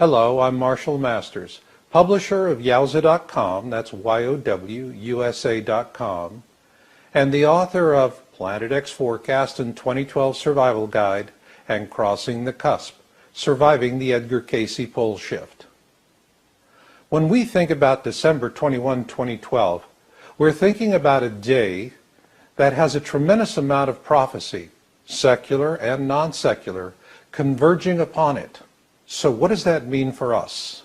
Hello, I'm Marshall Masters, publisher of Yowza.com, that's YOWUSA.com, and the author of Planet X Forecast and 2012 Survival Guide and Crossing the Cusp, Surviving the Edgar Cayce Pole Shift. When we think about December 21, 2012, we're thinking about a day that has a tremendous amount of prophecy, secular and non-secular, converging upon it. So what does that mean for us?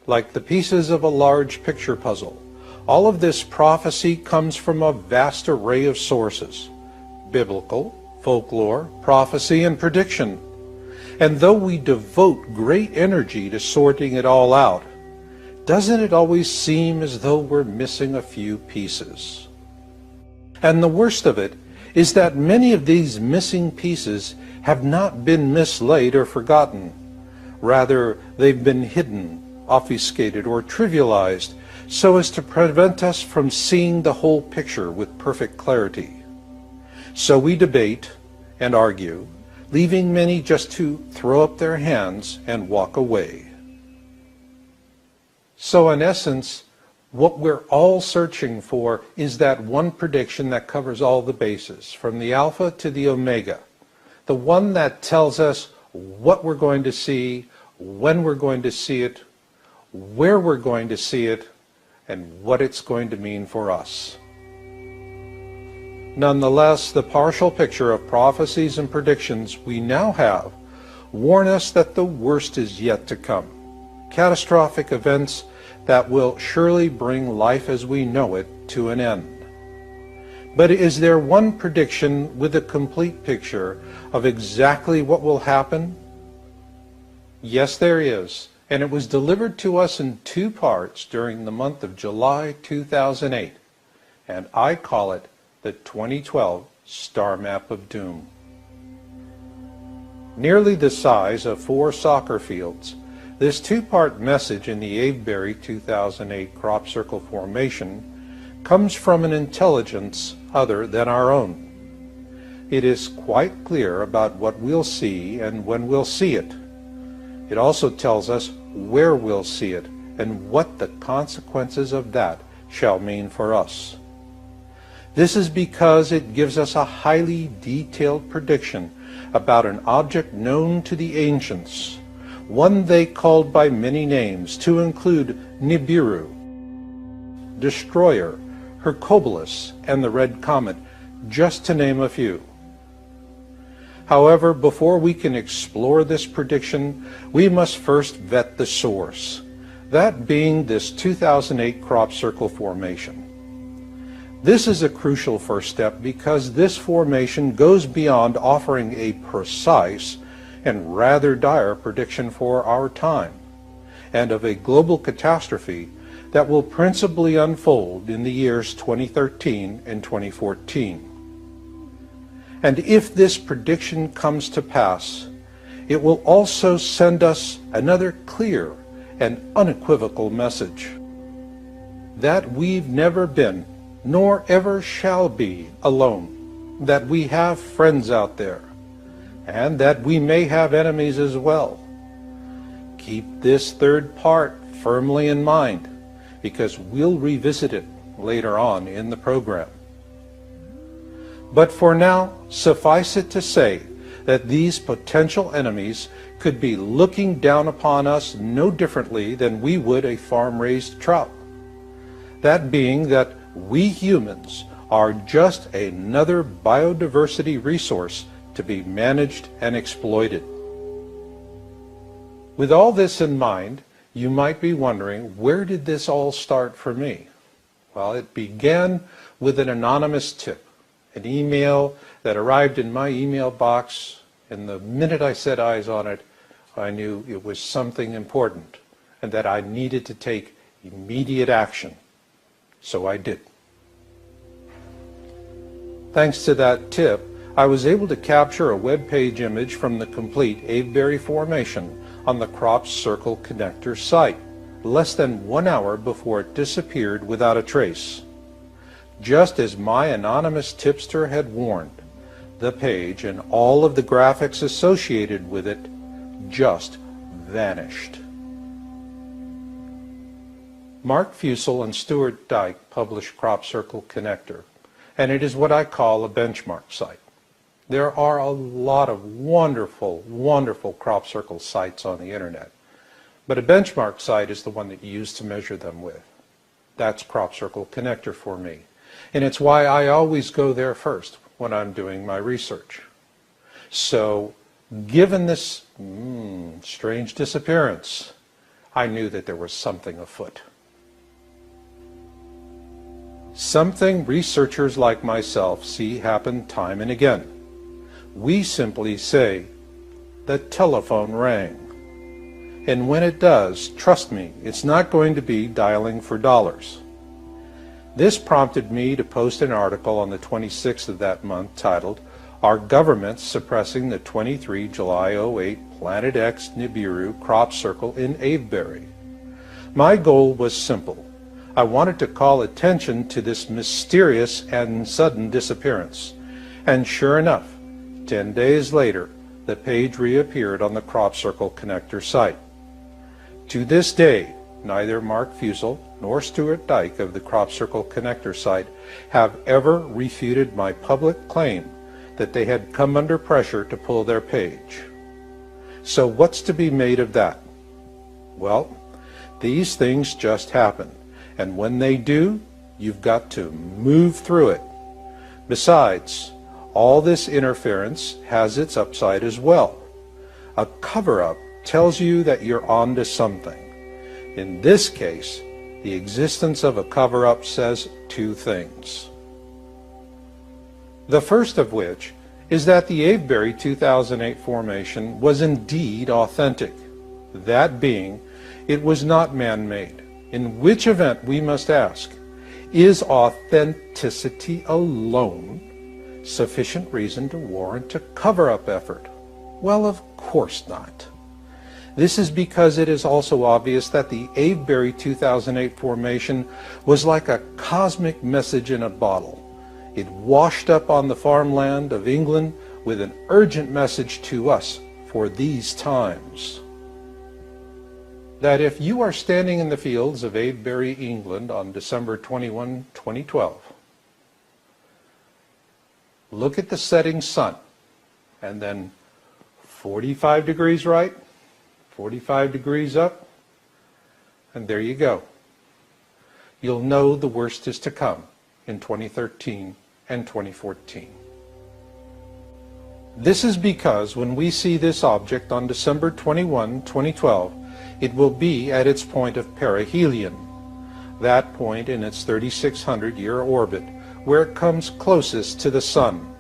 Like the pieces of a large picture puzzle, all of this prophecy comes from a vast array of sources: biblical, folklore, prophecy, and prediction. And though we devote great energy to sorting it all out, doesn't it always seem as though we're missing a few pieces? And the worst of it is that many of these missing pieces have not been mislaid or forgotten. Rather, they've been hidden, obfuscated, or trivialized so as to prevent us from seeing the whole picture with perfect clarity. So we debate and argue, leaving many just to throw up their hands and walk away. So in essence, what we're all searching for is that one prediction that covers all the bases, from the alpha to the omega. The one that tells us what we're going to see, when we're going to see it, where we're going to see it, and what it's going to mean for us. Nonetheless, the partial picture of prophecies and predictions we now have warn us that the worst is yet to come. Catastrophic events that will surely bring life as we know it to an end. But is there one prediction with a complete picture of exactly what will happen? Yes, there is, and it was delivered to us in two parts during the month of July 2008, and I call it the 2012 Star Map of Doom. Nearly the size of 4 soccer fields, this two-part message in the Avebury 2008 crop circle formation comes from an intelligence other than our own. It is quite clear about what we'll see and when we'll see it. It also tells us where we'll see it and what the consequences of that shall mean for us. This is because it gives us a highly detailed prediction about an object known to the ancients, one they called by many names to include Nibiru, Destroyer, Hercules, and the Red Comet, just to name a few. However, before we can explore this prediction, we must first vet the source, that being this 2008 crop circle formation. This is a crucial first step because this formation goes beyond offering a precise and rather dire prediction for our time, and of a global catastrophe that will principally unfold in the years 2013 and 2014. And if this prediction comes to pass, it will also send us another clear and unequivocal message: that we've never been, nor ever shall be, alone, that we have friends out there, and that we may have enemies as well. Keep this third part firmly in mind, because we'll revisit it later on in the program. But for now, suffice it to say that these potential enemies could be looking down upon us no differently than we would a farm-raised trout. That being that we humans are just another biodiversity resource to be managed and exploited. With all this in mind, you might be wondering, where did this all start for me? Well, it began with an anonymous tip, an email that arrived in my email box, and the minute I set eyes on it, I knew it was something important and that I needed to take immediate action. So I did. Thanks to that tip, I was able to capture a web page image from the complete Avebury formation on the Crop Circle Connector site, less than 1 hour before it disappeared without a trace. Just as my anonymous tipster had warned, the page and all of the graphics associated with it just vanished. Mark Fussell and Stuart Dyke published Crop Circle Connector, and it is what I call a benchmark site. There are a lot of wonderful, wonderful crop circle sites on the internet, but a benchmark site is the one that you use to measure them with. That's Crop Circle Connector for me, and it's why I always go there first when I'm doing my research. So, given this strange disappearance, I knew that there was something afoot. Something researchers like myself see happen time and again. We simply say, the telephone rang. And when it does, trust me, it's not going to be dialing for dollars. This prompted me to post an article on the 26th of that month titled, Are Governments Suppressing the 23 July 08 Planet X Nibiru Crop Circle in Avebury? My goal was simple. I wanted to call attention to this mysterious and sudden disappearance. And sure enough, 10 days later, the page reappeared on the Crop Circle Connector site. To this day, neither Mark Fussell nor Stuart Dyke of the Crop Circle Connector site have ever refuted my public claim that they had come under pressure to pull their page. So what's to be made of that? Well, these things just happen, and when they do, you've got to move through it. Besides, all this interference has its upside as well. A cover-up tells you that you're onto something. In this case, the existence of a cover-up says two things. The first of which is that the Avebury 2008 formation was indeed authentic. That being, it was not man-made. In which event, we must ask, is authenticity alone sufficient reason to warrant a cover-up effort? Well, of course not. This is because it is also obvious that the Avebury 2008 formation was like a cosmic message in a bottle. It washed up on the farmland of England with an urgent message to us for these times. That if you are standing in the fields of Avebury, England on December 21, 2012, look at the setting sun, and then 45 degrees right, 45 degrees up, and there you go. You'll know the worst is to come in 2013 and 2014. This is because when we see this object on December 21, 2012, it will be at its point of perihelion, that point in its 3,600-year orbit, where it comes closest to the sun.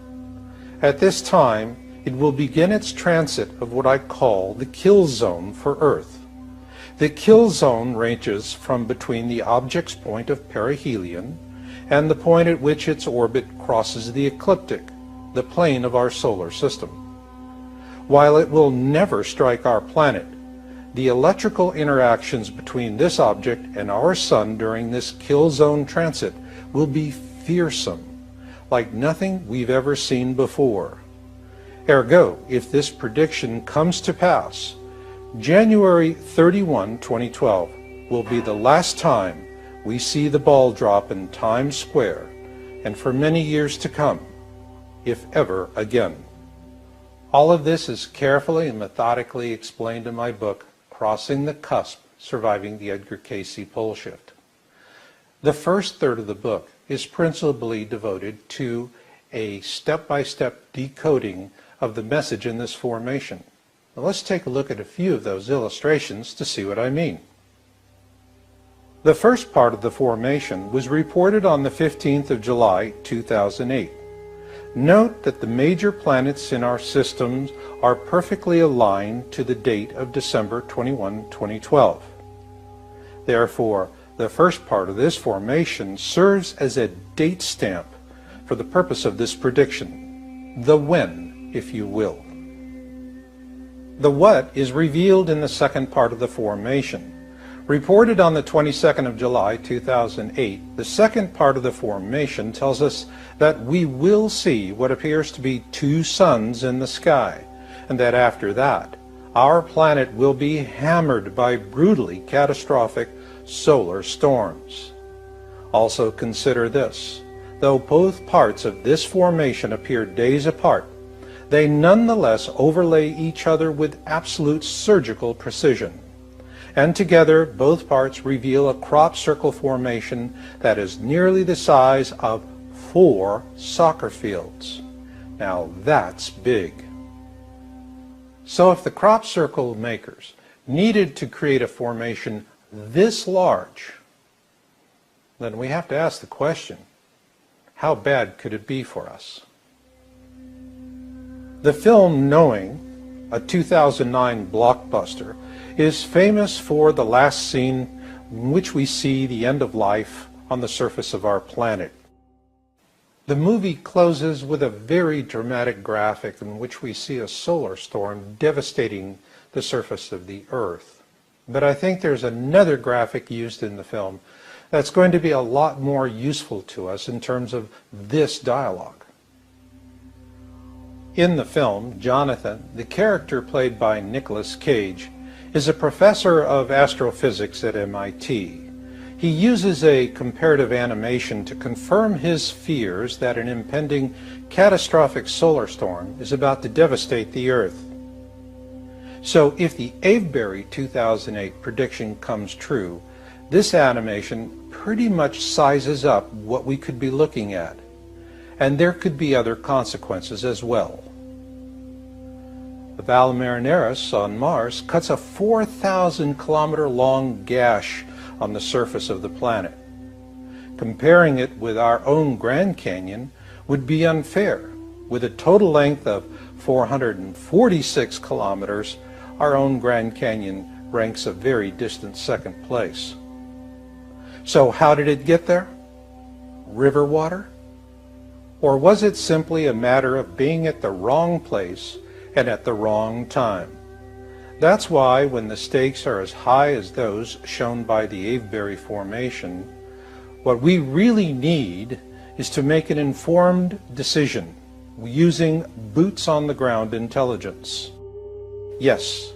At this time, it will begin its transit of what I call the kill zone for Earth. The kill zone ranges from between the object's point of perihelion and the point at which its orbit crosses the ecliptic, the plane of our solar system. While it will never strike our planet, the electrical interactions between this object and our sun during this kill zone transit will be fearsome, like nothing we've ever seen before. Ergo, if this prediction comes to pass, January 31, 2012 will be the last time we see the ball drop in Times Square, and for many years to come, if ever again. All of this is carefully and methodically explained in my book, Crossing the Cusp, Surviving the Edgar Cayce Pole Shift. The first third of the book is principally devoted to a step-by-step decoding of the message in this formation. Now let's take a look at a few of those illustrations to see what I mean. The first part of the formation was reported on the 15th of July, 2008. Note that the major planets in our systems are perfectly aligned to the date of December 21, 2012. Therefore, the first part of this formation serves as a date stamp for the purpose of this prediction, the when, if you will. The what is revealed in the second part of the formation. Reported on the 22nd of July 2008, the second part of the formation tells us that we will see what appears to be two suns in the sky, and that after that, our planet will be hammered by brutally catastrophic solar storms. Also consider this. Though both parts of this formation appear days apart, they nonetheless overlay each other with absolute surgical precision. And together, both parts reveal a crop circle formation that is nearly the size of 4 soccer fields. Now that's big. So if the crop circle makers needed to create a formation this large, then we have to ask the question, how bad could it be for us? The film Knowing, a 2009 blockbuster, is famous for the last scene in which we see the end of life on the surface of our planet. The movie closes with a very dramatic graphic in which we see a solar storm devastating the surface of the Earth. But I think there's another graphic used in the film that's going to be a lot more useful to us in terms of this dialogue. In the film, Jonathan, the character played by Nicolas Cage, is a professor of astrophysics at MIT. He uses a comparative animation to confirm his fears that an impending catastrophic solar storm is about to devastate the Earth. So if the Avebury 2008 prediction comes true, this animation pretty much sizes up what we could be looking at, and there could be other consequences as well. The Val Marineris on Mars cuts a 4,000-kilometer-long gash on the surface of the planet. Comparing it with our own Grand Canyon would be unfair. With a total length of 446 kilometers, our own Grand Canyon ranks a very distant second place. So how did it get there? River water? Or was it simply a matter of being at the wrong place and at the wrong time? That's why when the stakes are as high as those shown by the Avebury Formation, what we really need is to make an informed decision using boots-on-the-ground intelligence. Yes,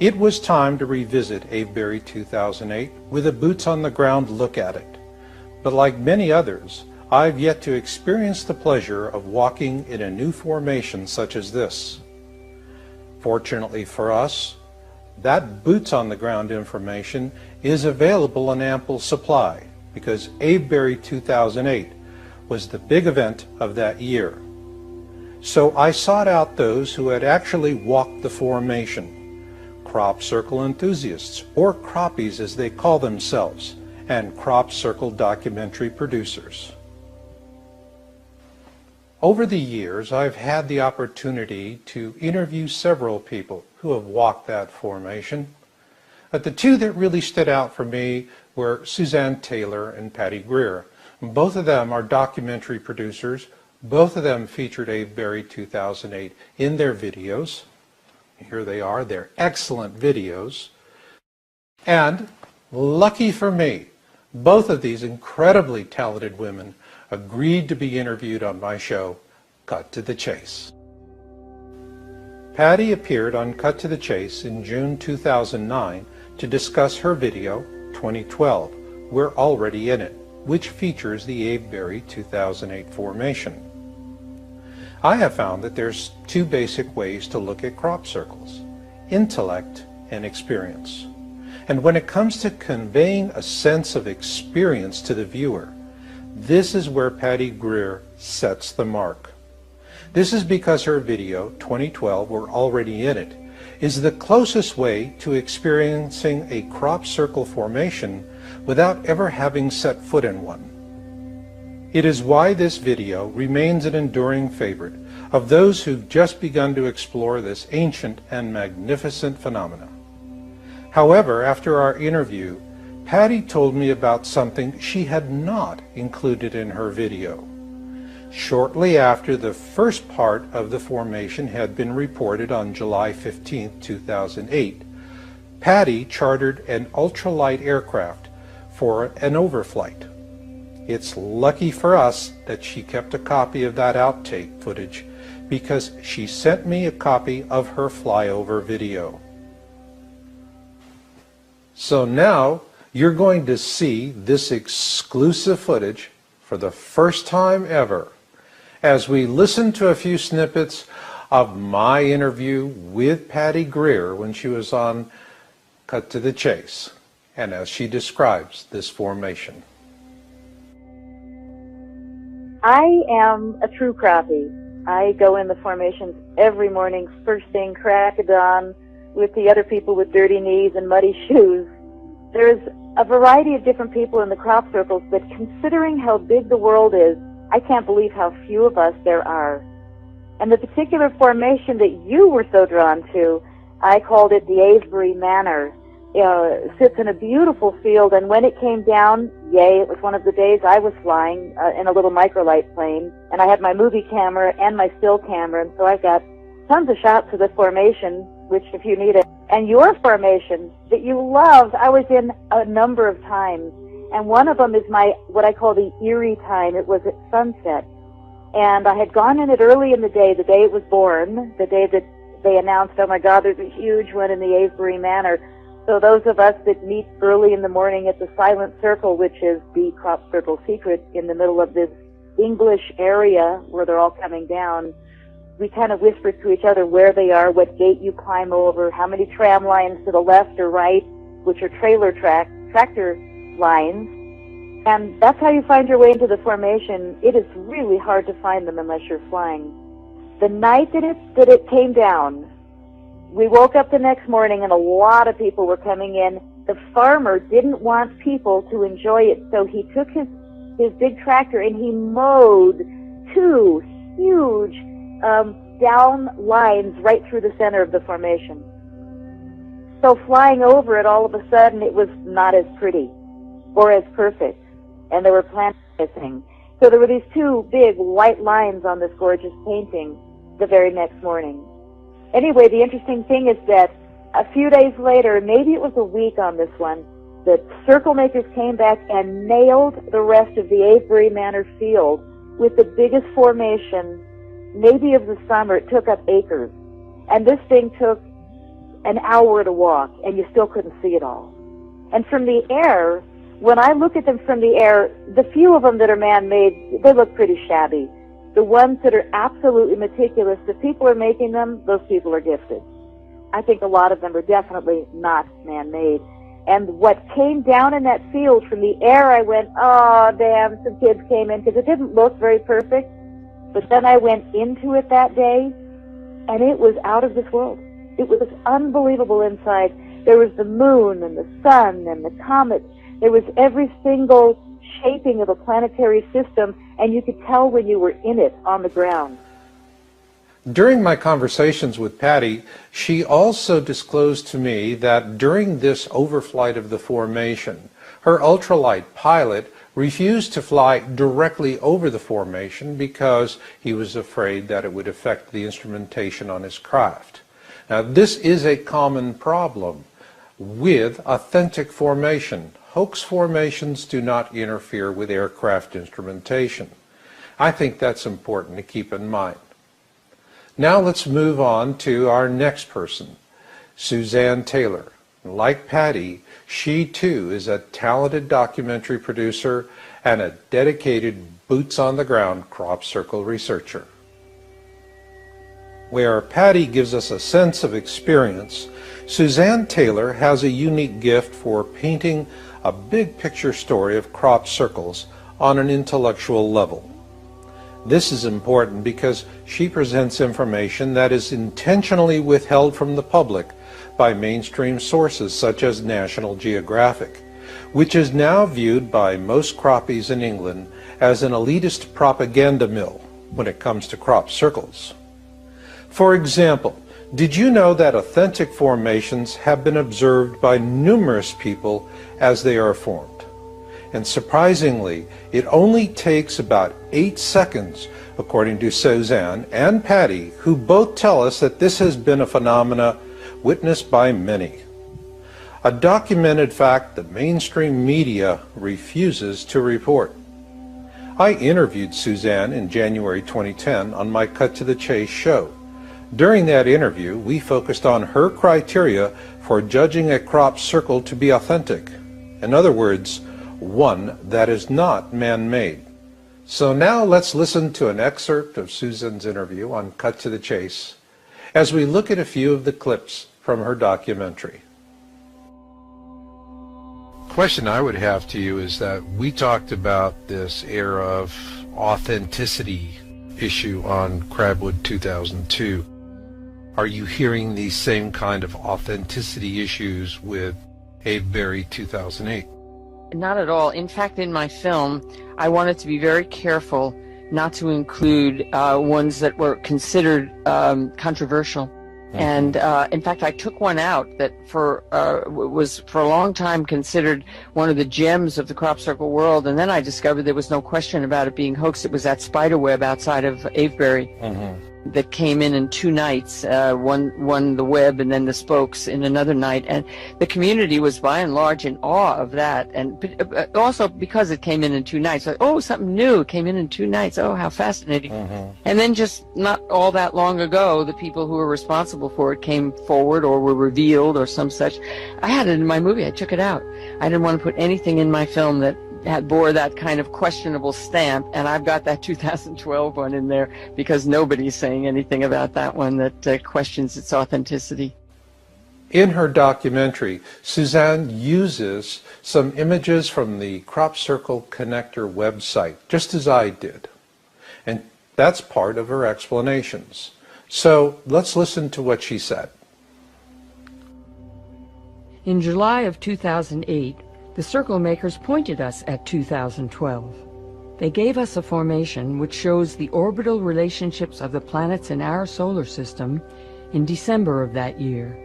it was time to revisit Avebury 2008 with a boots-on-the-ground look at it. But like many others, I've yet to experience the pleasure of walking in a new formation such as this. Fortunately for us, that boots-on-the-ground information is available in ample supply because Avebury 2008 was the big event of that year. So I sought out those who had actually walked the formation, crop circle enthusiasts, or croppies as they call themselves, and crop circle documentary producers. Over the years, I've had the opportunity to interview several people who have walked that formation. But the two that really stood out for me were Suzanne Taylor and Patty Greer. Both of them are documentary producers. Both of them featured Avebury 2008 in their videos. Here they are. They're excellent videos. And lucky for me, both of these incredibly talented women agreed to be interviewed on my show, Cut to the Chase. Patty appeared on Cut to the Chase in June 2009 to discuss her video, 2012, We're Already in It, which features the Avebury 2008 formation. I have found that there's two basic ways to look at crop circles, intellect and experience. And when it comes to conveying a sense of experience to the viewer, this is where Patty Greer sets the mark. This is because her video, 2012, We're Already in It, is the closest way to experiencing a crop circle formation without ever having set foot in one. It is why this video remains an enduring favorite of those who've just begun to explore this ancient and magnificent phenomena. However, after our interview, Patty told me about something she had not included in her video. Shortly after the first part of the formation had been reported on July 15, 2008, Patty chartered an ultralight aircraft for an overflight. It's lucky for us that she kept a copy of that outtake footage because she sent me a copy of her flyover video. So now you're going to see this exclusive footage for the first time ever as we listen to a few snippets of my interview with Patty Greer when she was on Cut to the Chase, and as she describes this formation. I am a true crappie. I go in the formations every morning, first thing, crack of dawn, with the other people with dirty knees and muddy shoes. There's a variety of different people in the crop circles, but considering how big the world is, I can't believe how few of us there are. And the particular formation that you were so drawn to, I called it the Avebury Manor. Sits in a beautiful field, and when it came down, yay, it was one of the days I was flying in a little microlight plane, and I had my movie camera and my still camera, and so I got tons of shots of the formation, which if you need it. And your formation that you loved, I was in a number of times, and one of them is my, what I call the eerie time. It was at sunset, and I had gone in it early in the day it was born, the day that they announced, oh my God, there's a huge one in the Avebury Manor. So those of us that meet early in the morning at the Silent Circle, which is the crop circle secret in the middle of this English area where they're all coming down, we kind of whisper to each other where they are, what gate you climb over, how many tram lines to the left or right, which are tractor lines. And that's how you find your way into the formation. It is really hard to find them unless you're flying. The night that it came down, we woke up the next morning and a lot of people were coming in. The farmer didn't want people to enjoy it, so he took his big tractor and he mowed two huge down lines right through the center of the formation. So flying over it, all of a sudden, it was not as pretty or as perfect, and there were plants missing. So there were these two big white lines on this gorgeous painting the very next morning. Anyway, the interesting thing is that a few days later, maybe it was a week on this one, the circle makers came back and nailed the rest of the Avebury Manor field with the biggest formation, maybe of the summer. It took up acres. And this thing took an hour to walk, and you still couldn't see it all. And from the air, when I look at them from the air, the few of them that are man-made, they look pretty shabby. The ones that are absolutely meticulous, the people are making them, those people are gifted. I think a lot of them are definitely not man-made. And what came down in that field from the air, I went, oh, damn, some kids came in, because it didn't look very perfect. But then I went into it that day, and it was out of this world. It was unbelievable inside. There was the moon and the sun and the comets. There was every single shaping of a planetary system, and you could tell when you were in it on the ground. During my conversations with Patty, she also disclosed to me that during this overflight of the formation, her ultralight pilot refused to fly directly over the formation because he was afraid that it would affect the instrumentation on his craft. Now, this is a common problem with authentic formation. Hoax formations do not interfere with aircraft instrumentation. I think that's important to keep in mind. Now let's move on to our next person, Suzanne Taylor. Like Patty, she too is a talented documentary producer and a dedicated boots-on-the-ground crop circle researcher. Where Patty gives us a sense of experience, Suzanne Taylor has a unique gift for painting a big picture story of crop circles on an intellectual level. This is important because she presents information that is intentionally withheld from the public by mainstream sources such as National Geographic, which is now viewed by most croppies in England as an elitist propaganda mill when it comes to crop circles. For example, did you know that authentic formations have been observed by numerous people as they are formed? And surprisingly, it only takes about 8 seconds, according to Suzanne and Patty, who both tell us that this has been a phenomena witnessed by many. A documented fact the mainstream media refuses to report. I interviewed Suzanne in January 2010 on my Cut to the Chase show. During that interview, we focused on her criteria for judging a crop circle to be authentic. In other words, one that is not man-made. So now let's listen to an excerpt of Suzanne's interview on Cut to the Chase as we look at a few of the clips from her documentary. Question I would have to you is that we talked about this era of authenticity issue on Crabwood 2002. Are you hearing these same kind of authenticity issues with Avebury 2008? Not at all. In fact, in my film, I wanted to be very careful not to include ones that were considered controversial. And in fact, I took one out that was for a long time considered one of the gems of the crop circle world, and then I discovered there was no question about it being hoaxed. It was that spider web outside of Avebury that came in 2 nights, one the web and then the spokes in another night, and the community was by and large in awe of that, and also because it came in 2 nights. Like, oh, something new, it came in 2 nights, oh, how fascinating. And then just not all that long ago, the people who were responsible for it came forward or were revealed or some such. I had it in my movie, I took it out. I didn't want to put anything in my film that bore that kind of questionable stamp, and I've got that 2012 one in there because nobody's saying anything about that one that questions its authenticity. In her documentary, Suzanne uses some images from the Crop Circle Connector website, just as I did. And that's part of her explanations. So let's listen to what she said. In July of 2008, the circle makers pointed us at 2012. They gave us a formation which shows the orbital relationships of the planets in our solar system in December of that year.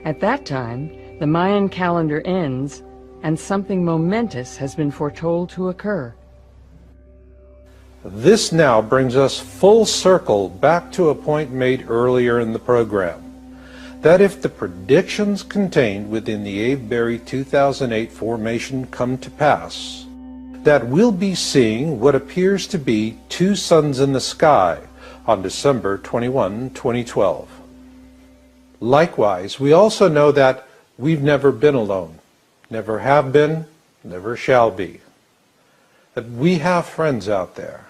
At that time, the Mayan calendar ends, and something momentous has been foretold to occur. This now brings us full circle back to a point made earlier in the program, that if the predictions contained within the Avebury 2008 formation come to pass, that we'll be seeing what appears to be 2 suns in the sky on December 21, 2012. Likewise, we also know that we've never been alone, never have been, never shall be, that we have friends out there,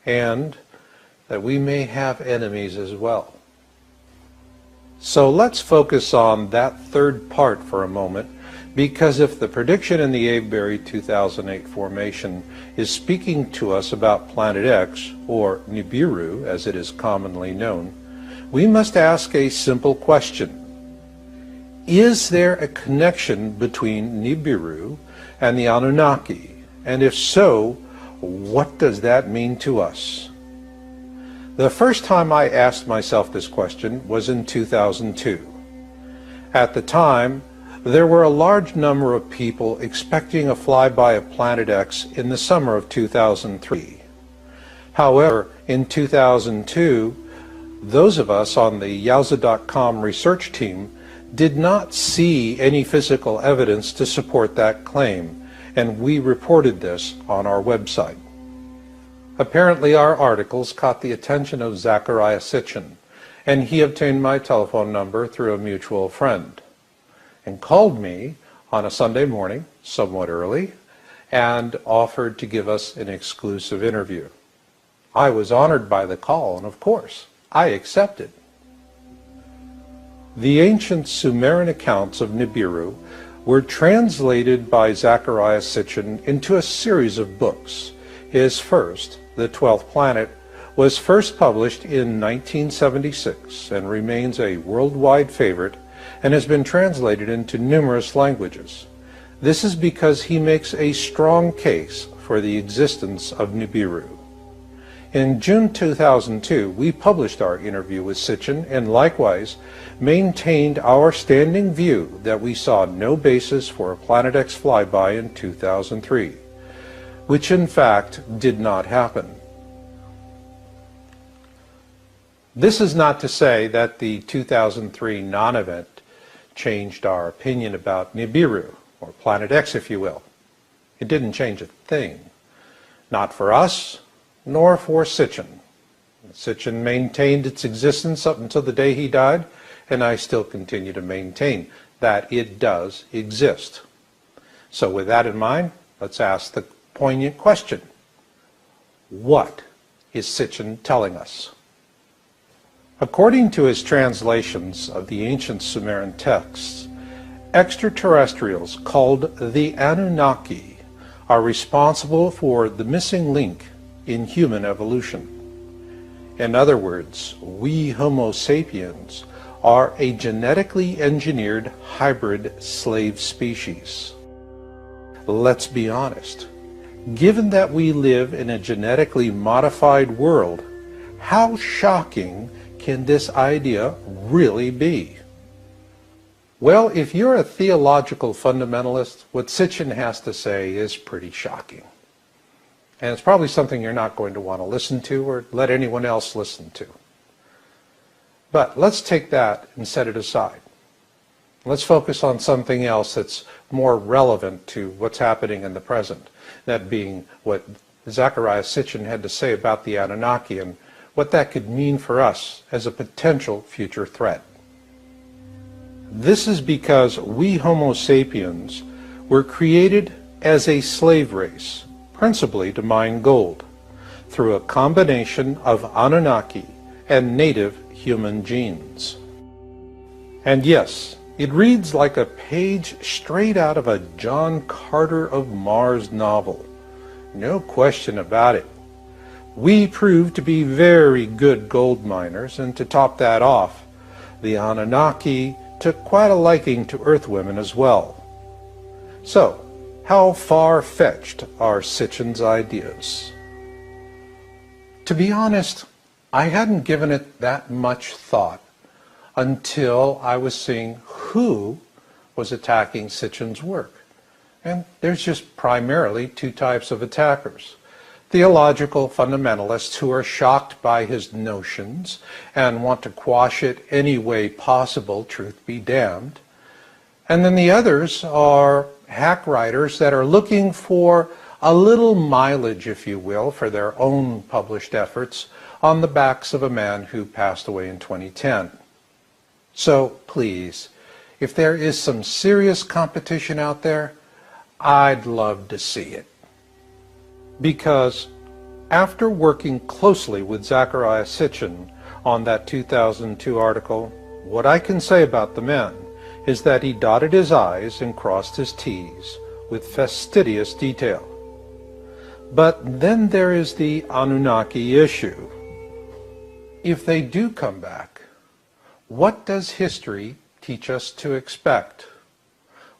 and that we may have enemies as well. So let's focus on that third part for a moment, because if the prediction in the Avebury 2008 formation is speaking to us about Planet X, or Nibiru as it is commonly known, we must ask a simple question. Is there a connection between Nibiru and the Anunnaki? And if so, what does that mean to us? The first time I asked myself this question was in 2002. At the time, there were a large number of people expecting a flyby of Planet X in the summer of 2003. However, in 2002, those of us on the Yowza.com research team did not see any physical evidence to support that claim, and we reported this on our website. Apparently our articles caught the attention of Zecharia Sitchin, and he obtained my telephone number through a mutual friend, and called me on a Sunday morning, somewhat early, and offered to give us an exclusive interview. I was honored by the call, and of course, I accepted. The ancient Sumerian accounts of Nibiru were translated by Zecharia Sitchin into a series of books. His first, The 12th Planet, was first published in 1976 and remains a worldwide favorite and has been translated into numerous languages. This is because he makes a strong case for the existence of Nibiru. In June 2002, we published our interview with Sitchin and likewise maintained our standing view that we saw no basis for a Planet X flyby in 2003, which in fact did not happen. This is not to say that the 2003 non-event changed our opinion about Nibiru, or Planet X if you will. It didn't change a thing. Not for us, nor for Sitchin. Sitchin maintained its existence up until the day he died, and I still continue to maintain that it does exist. So with that in mind, let's ask the poignant question. What is Sitchin telling us? According to his translations of the ancient Sumerian texts, extraterrestrials called the Anunnaki are responsible for the missing link in human evolution. In other words, we Homo sapiens are a genetically engineered hybrid slave species. Let's be honest. Given that we live in a genetically modified world, how shocking can this idea really be? Well, if you're a theological fundamentalist, what Sitchin has to say is pretty shocking. And it's probably something you're not going to want to listen to or let anyone else listen to. But let's take that and set it aside. Let's focus on something else that's more relevant to what's happening in the present, that being what Zecharia Sitchin had to say about the Anunnaki and what that could mean for us as a potential future threat. This is because we Homo sapiens were created as a slave race, principally to mine gold, through a combination of Anunnaki and native human genes. And yes, it reads like a page straight out of a John Carter of Mars novel. No question about it. We proved to be very good gold miners, and to top that off, the Anunnaki took quite a liking to Earth women as well. So, how far-fetched are Sitchin's ideas? To be honest, I hadn't given it that much thought until I was seeing who was attacking Sitchin's work. And there's just primarily two types of attackers. Theological fundamentalists who are shocked by his notions and want to quash it any way possible, truth be damned. And then the others are hack writers that are looking for a little mileage, if you will, for their own published efforts on the backs of a man who passed away in 2010. So please, if there is some serious competition out there, I'd love to see it. Because after working closely with Zecharia Sitchin on that 2002 article, what I can say about the man is that he dotted his I's and crossed his T's with fastidious detail. But then there is the Anunnaki issue. If they do come back, what does history teach us to expect?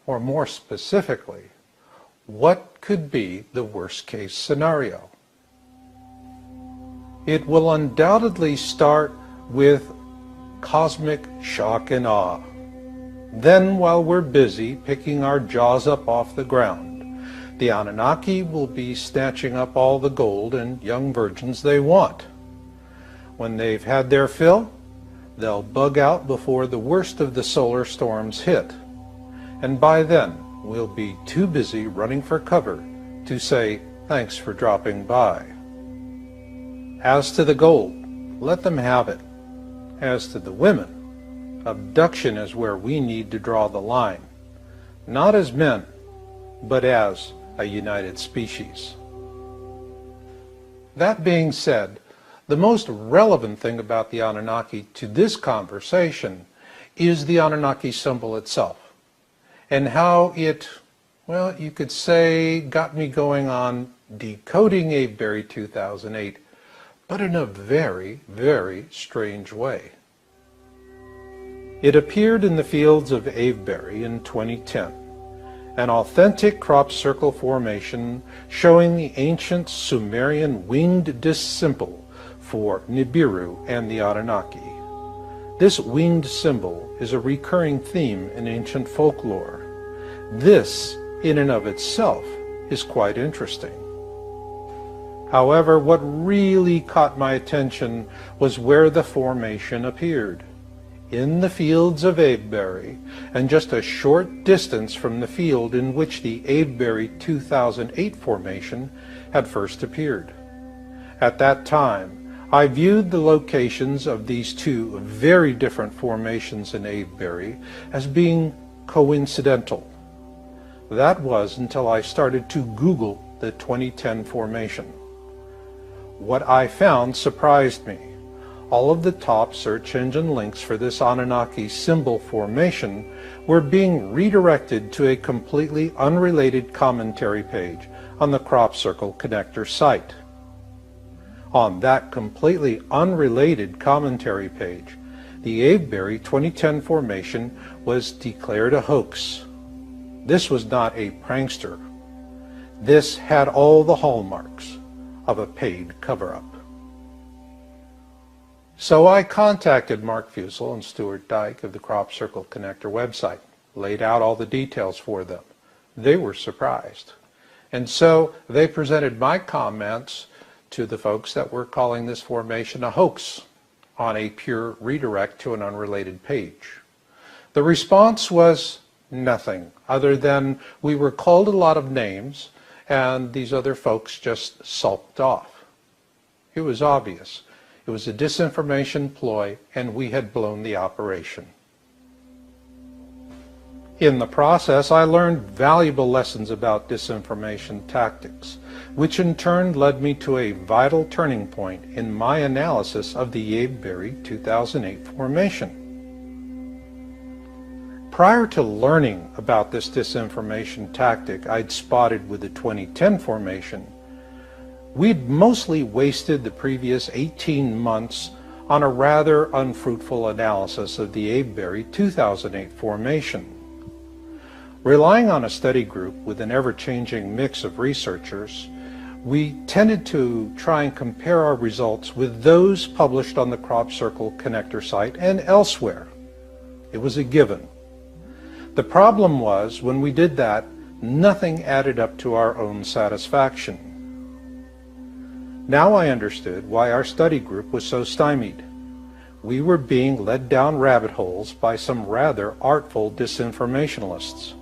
Or more specifically, what could be the worst-case scenario? It will undoubtedly start with cosmic shock and awe. Then, while we're busy picking our jaws up off the ground, the Anunnaki will be snatching up all the gold and young virgins they want. When they've had their fill, they'll bug out before the worst of the solar storms hit. And by then, we'll be too busy running for cover to say thanks for dropping by. As to the gold, let them have it. As to the women, abduction is where we need to draw the line, not as men, but as a united species. That being said, the most relevant thing about the Anunnaki to this conversation is the Anunnaki symbol itself, and how it, well, you could say, got me going on decoding Avebury 2008, but in a very, very strange way. It appeared in the fields of Avebury in 2010, an authentic crop circle formation showing the ancient Sumerian winged disc symbol for Nibiru and the Anunnaki. This winged symbol is a recurring theme in ancient folklore. This, in and of itself, is quite interesting. However, what really caught my attention was where the formation appeared. in the fields of Avebury, and just a short distance from the field in which the Avebury 2008 formation had first appeared. At that time, I viewed the locations of these two very different formations in Avebury as being coincidental. That was until I started to Google the 2010 formation. What I found surprised me. All of the top search engine links for this Anunnaki symbol formation were being redirected to a completely unrelated commentary page on the Crop Circle Connector site. On that completely unrelated commentary page, the Avebury 2010 formation was declared a hoax. This was not a prankster. This had all the hallmarks of a paid cover-up. So I contacted Mark Fusel and Stuart Dyke of the Crop Circle Connector website, laid out all the details for them. They were surprised. And so they presented my comments to the folks that were calling this formation a hoax on a pure redirect to an unrelated page. The response was nothing other than we were called a lot of names and these other folks just sulked off. It was obvious. It was a disinformation ploy, and we had blown the operation. In the process, I learned valuable lessons about disinformation tactics, which in turn led me to a vital turning point in my analysis of the Avebury 2008 formation. Prior to learning about this disinformation tactic I'd spotted with the 2010 formation, we'd mostly wasted the previous 18 months on a rather unfruitful analysis of the Avebury 2008 formation. Relying on a study group with an ever-changing mix of researchers, we tended to try and compare our results with those published on the Crop Circle Connector site and elsewhere. It was a given. The problem was, when we did that, nothing added up to our own satisfaction. Now I understood why our study group was so stymied. We were being led down rabbit holes by some rather artful disinformationalists.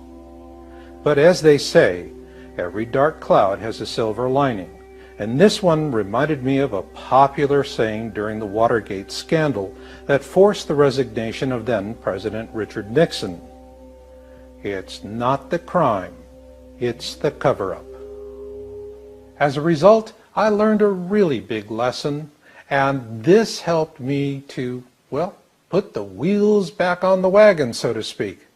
But as they say, every dark cloud has a silver lining, and this one reminded me of a popular saying during the Watergate scandal that forced the resignation of then President Richard Nixon. It's not the crime, it's the cover-up. As a result, I learned a really big lesson, and this helped me to, well, put the wheels back on the wagon, so to speak.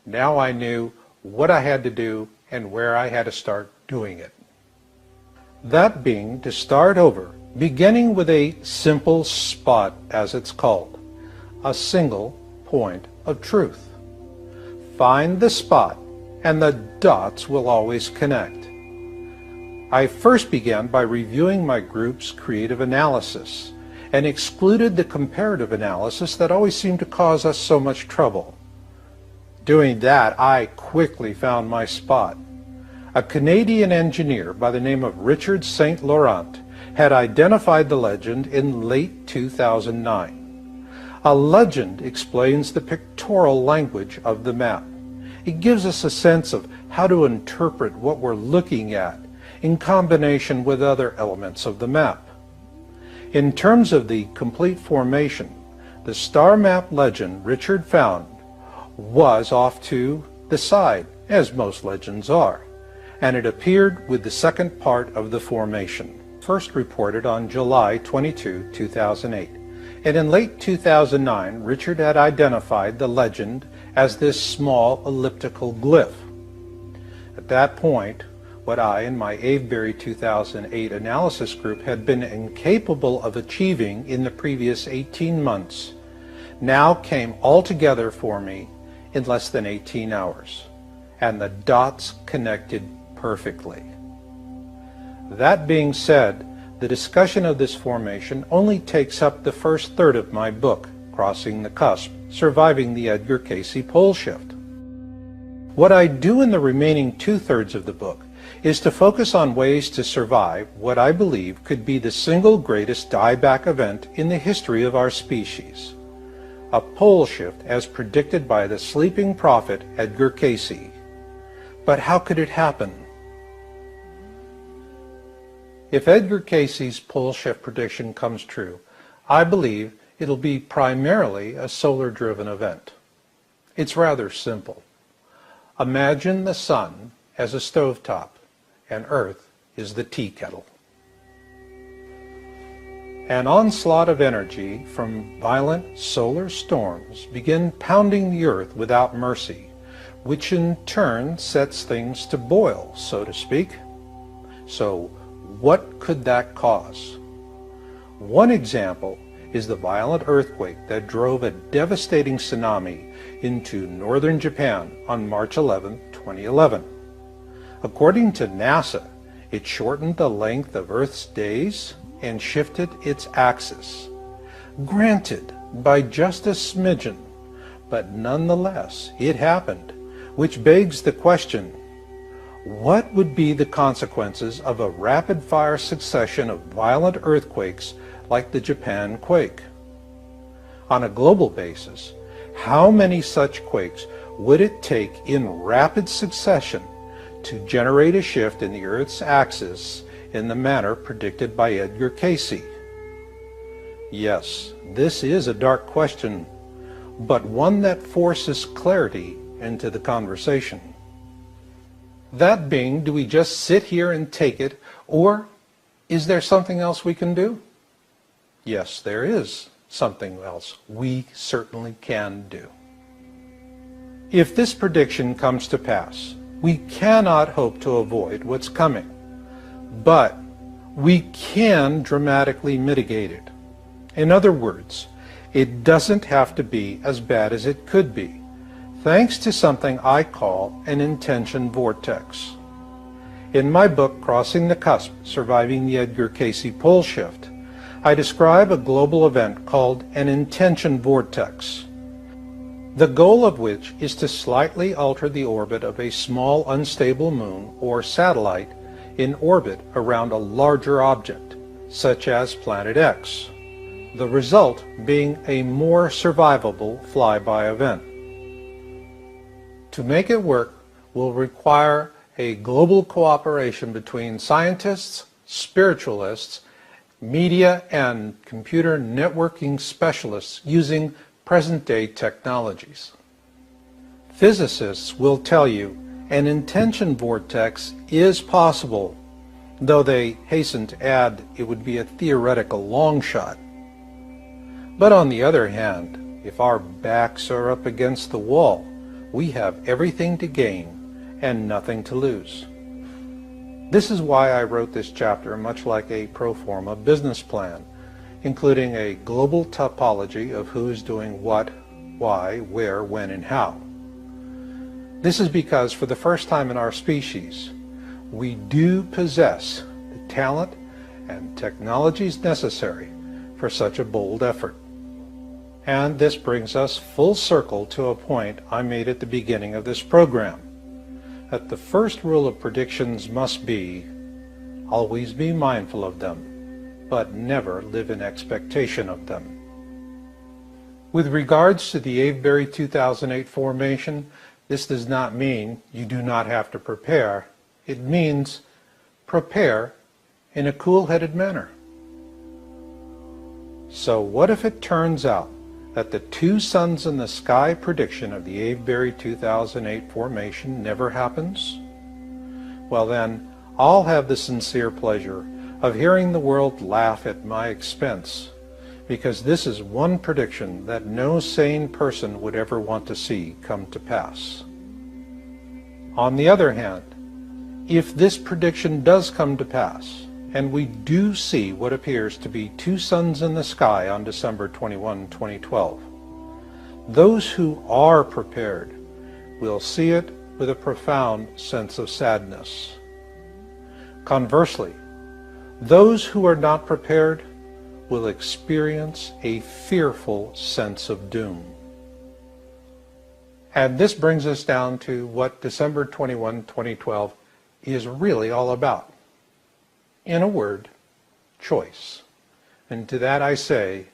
Now I knew what I had to do and where I had to start doing it. That being to start over, beginning with a simple spot, as it's called, a single point of truth. Find the spot, and the dots will always connect. I first began by reviewing my group's creative analysis and excluded the comparative analysis that always seemed to cause us so much trouble. Doing that, I quickly found my spot. A Canadian engineer by the name of Richard St. Laurent had identified the legend in late 2009. A legend explains the pictorial language of the map. It gives us a sense of how to interpret what we're looking at in combination with other elements of the map. In terms of the complete formation, the star map legend Richard found was off to the side, as most legends are, and it appeared with the second part of the formation, first reported on July 22, 2008. And in late 2009, Richard had identified the legend as this small elliptical glyph. At that point, what I and my Avebury 2008 analysis group had been incapable of achieving in the previous 18 months now came all together for me in less than 18 hours, and the dots connected perfectly. That being said, the discussion of this formation only takes up the first third of my book, Crossing the Cusp, Surviving the Edgar Cayce Pole Shift. What I do in the remaining two-thirds of the book is to focus on ways to survive what I believe could be the single greatest dieback event in the history of our species. a pole shift as predicted by the sleeping prophet Edgar Cayce. But how could it happen? If Edgar Cayce's pole shift prediction comes true, I believe it'll be primarily a solar-driven event. It's rather simple. Imagine the sun as a stovetop and Earth is the tea kettle. An onslaught of energy from violent solar storms begin pounding the Earth without mercy, which in turn sets things to boil, so to speak. So, what could that cause? One example is the violent earthquake that drove a devastating tsunami into northern Japan on March 11, 2011. According to NASA, it shortened the length of Earth's days and shifted its axis. Granted, by just a smidgen, but nonetheless, it happened, which begs the question, what would be the consequences of a rapid-fire succession of violent earthquakes like the Japan quake? On a global basis, how many such quakes would it take in rapid succession to generate a shift in the Earth's axis in the manner predicted by Edgar Cayce? Yes, this is a dark question, but one that forces clarity into the conversation. That being, do we just sit here and take it, or is there something else we can do? Yes, there is something else we certainly can do. If this prediction comes to pass, we cannot hope to avoid what's coming, but we can dramatically mitigate it. In other words, it doesn't have to be as bad as it could be, thanks to something I call an intention vortex. In my book, Crossing the Cusp, Surviving the Edgar Cayce Pole Shift, I describe a global event called an intention vortex, the goal of which is to slightly alter the orbit of a small unstable moon or satellite in orbit around a larger object, such as Planet X, the result being a more survivable flyby event. To make it work will require a global cooperation between scientists, spiritualists, media, and computer networking specialists using present-day technologies. Physicists will tell you an intention vortex is possible, though they hasten to add it would be a theoretical long shot. But on the other hand, if our backs are up against the wall, we have everything to gain and nothing to lose. This is why I wrote this chapter much like a pro forma business plan, including a global topology of who's doing what, why, where, when, and how. This is because for the first time in our species, we do possess the talent and technologies necessary for such a bold effort. And this brings us full circle to a point I made at the beginning of this program, that the first rule of predictions must be, always be mindful of them, but never live in expectation of them. With regards to the Avebury 2008 formation, this does not mean you do not have to prepare. It means prepare in a cool-headed manner. So what if it turns out that the two suns in the sky prediction of the Avebury 2008 formation never happens? Well then, I'll have the sincere pleasure of hearing the world laugh at my expense, because this is one prediction that no sane person would ever want to see come to pass. On the other hand, if this prediction does come to pass, and we do see what appears to be two suns in the sky on December 21, 2012, those who are prepared will see it with a profound sense of sadness. Conversely, those who are not prepared will experience a fearful sense of doom. And this brings us down to what December 21, 2012 is really all about. In a word, choice. And to that I say,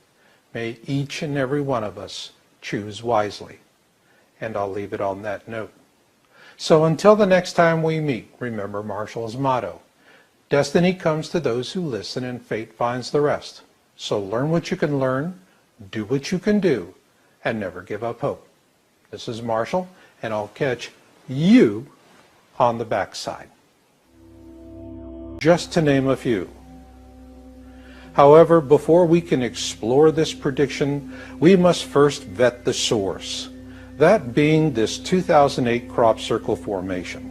may each and every one of us choose wisely. And I'll leave it on that note. So until the next time we meet, remember Marshall's motto: destiny comes to those who listen and fate finds the rest. So learn what you can learn, do what you can do, and never give up hope. This is Marshall, and I'll catch you on the backside. Just to name a few. However, before we can explore this prediction, we must first vet the source, that being this 2008 crop circle formation.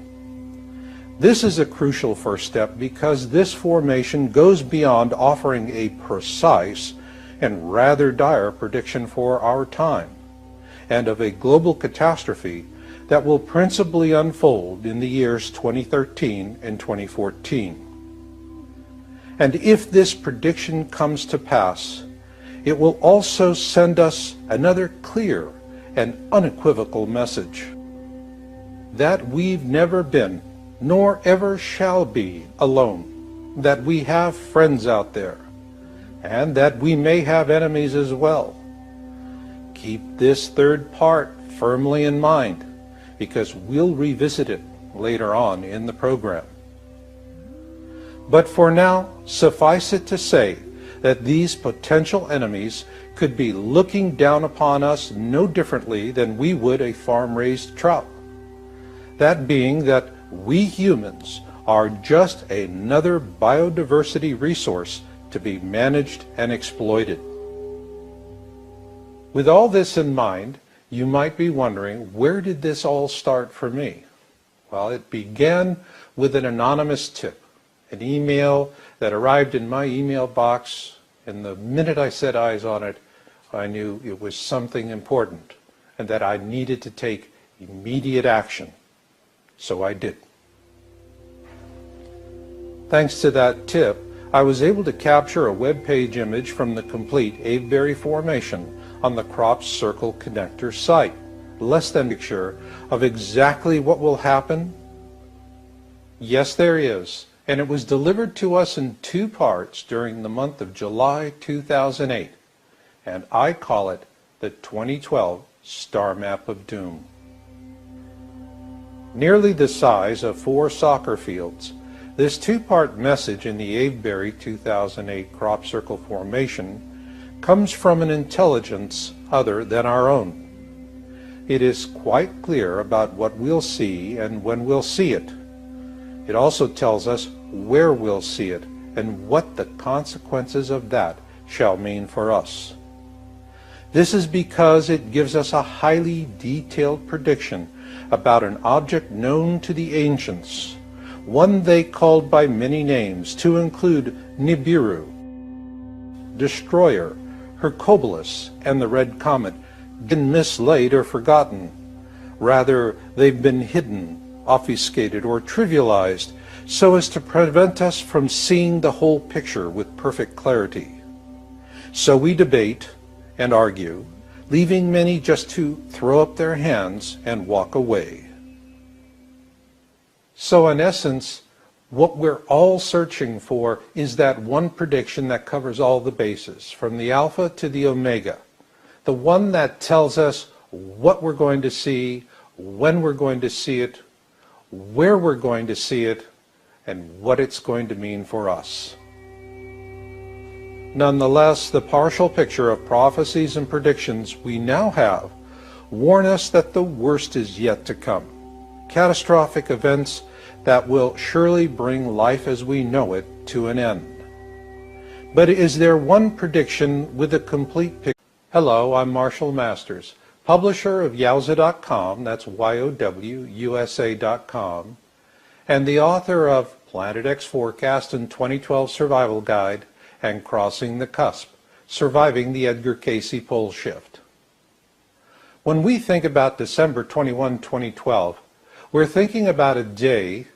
This is a crucial first step because this formation goes beyond offering a precise and rather dire prediction for our time, and of a global catastrophe that will principally unfold in the years 2013 and 2014. And if this prediction comes to pass, it will also send us another clear and unequivocal message: that we've never been, nor ever shall be, alone, that we have friends out there, and that we may have enemies as well. Keep this third part firmly in mind, because we'll revisit it later on in the program. But for now, suffice it to say that these potential enemies could be looking down upon us no differently than we would a farm-raised trout. That being that we humans are just another biodiversity resource to be managed and exploited. With all this in mind, you might be wondering, where did this all start for me? Well, it began with an anonymous tip, an email that arrived in my email box, and the minute I set eyes on it, I knew it was something important and that I needed to take immediate action. So I did. Thanks to that tip, I was able to capture a web page image from the complete Avebury formation on the Crop Circle Connector site, less than a picture of exactly what will happen. Yes, there is, and it was delivered to us in 2 parts during the month of July 2008, and I call it the 2012 Star Map of Doom. Nearly the size of 4 soccer fields, this 2-part message in the Avebury 2008 Crop Circle formation comes from an intelligence other than our own. It is quite clear about what we'll see and when we'll see it. It also tells us where we'll see it and what the consequences of that shall mean for us. This is because it gives us a highly detailed prediction about an object known to the ancients, one they called by many names to include Nibiru, Destroyer, Hercules, and the Red Comet, been mislaid or forgotten. Rather, they've been hidden, obfuscated, or trivialized so as to prevent us from seeing the whole picture with perfect clarity. So we debate and argue, leaving many just to throw up their hands and walk away. So in essence, what we're all searching for is that one prediction that covers all the bases, from the alpha to the omega, the one that tells us what we're going to see, when we're going to see it, where we're going to see it, and what it's going to mean for us. Nonetheless, the partial picture of prophecies and predictions we now have warn us that the worst is yet to come. Catastrophic events that will surely bring life as we know it to an end. But is there one prediction with a complete picture? Hello, I'm Marshall Masters, publisher of Yowza.com, that's YOWUSA.com, and the author of Planet X Forecast and 2012 Survival Guide and Crossing the Cusp, Surviving the Edgar Cayce Pole Shift. When we think about December 21, 2012, we're thinking about a day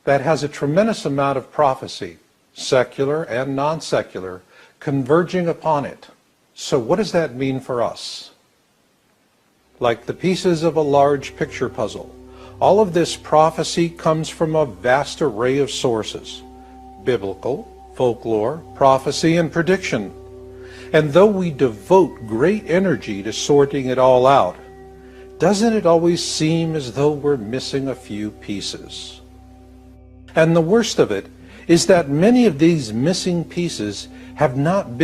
that has a tremendous amount of prophecy, secular and non-secular, converging upon it. So what does that mean for us? Like the pieces of a large picture puzzle, all of this prophecy comes from a vast array of sources: biblical, folklore, prophecy, and prediction. And though we devote great energy to sorting it all out, doesn't it always seem as though we're missing a few pieces? And the worst of it is that many of these missing pieces have not been